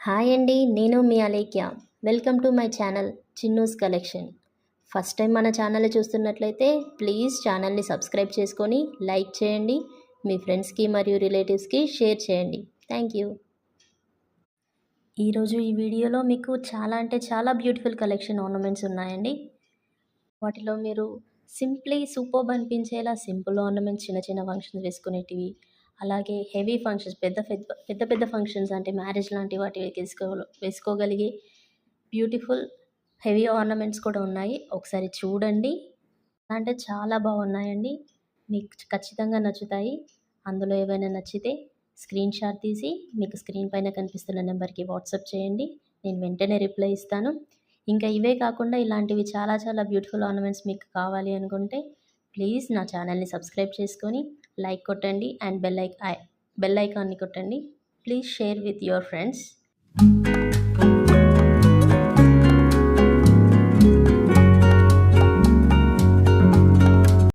Hi అండి. నేను మీ Alekhya. Welcome to my channel Chinnu's collection. First time మన ఛానల్ చూస్తున్నట్లయితే ప్లీజ్ ఛానల్ని సబ్స్క్రైబ్ చేసుకొని లైక్ చేయండి. మీ ఫ్రెండ్స్కి మరియు రిలేటివ్స్కి షేర్ చేయండి. Thank you. ఈరోజు ఈ వీడియోలో మీకు చాలా అంటే చాలా బ్యూటిఫుల్ కలెక్షన్ ఆర్నమెంట్స్ ఉన్నాయండి. వాటిలో మీరు సింప్లీ సూపర్బ్ అనిపించేలా సింపుల్ ఆర్నమెంట్స్ చిన్న చిన్న ఫంక్షన్స్ వేసుకునేటివి, అలాగే హెవీ ఫంక్షన్స్ పెద్ద పెద్ద పెద్ద పెద్ద ఫంక్షన్స్ అంటే మ్యారేజ్ లాంటి వాటి వేసుకోగలిగే బ్యూటిఫుల్ హెవీ ఆర్నమెంట్స్ కూడా ఉన్నాయి. ఒకసారి చూడండి. అంటే చాలా బాగున్నాయండి. మీకు ఖచ్చితంగా నచ్చుతాయి. అందులో ఏవైనా నచ్చితే స్క్రీన్ షాట్ తీసి మీకు స్క్రీన్ పైన కనిపిస్తున్న నెంబర్కి వాట్సాప్ చేయండి. నేను వెంటనే రిప్లై ఇస్తాను. ఇంకా ఇవే కాకుండా ఇలాంటివి చాలా చాలా బ్యూటిఫుల్ ఆర్నమెంట్స్ మీకు కావాలి అనుకుంటే ప్లీజ్ నా ఛానల్ని సబ్స్క్రైబ్ చేసుకొని లైక్ కొట్టండి అండ్ బెల్ ఐకాన్ని కొట్టండి. Please share with your friends.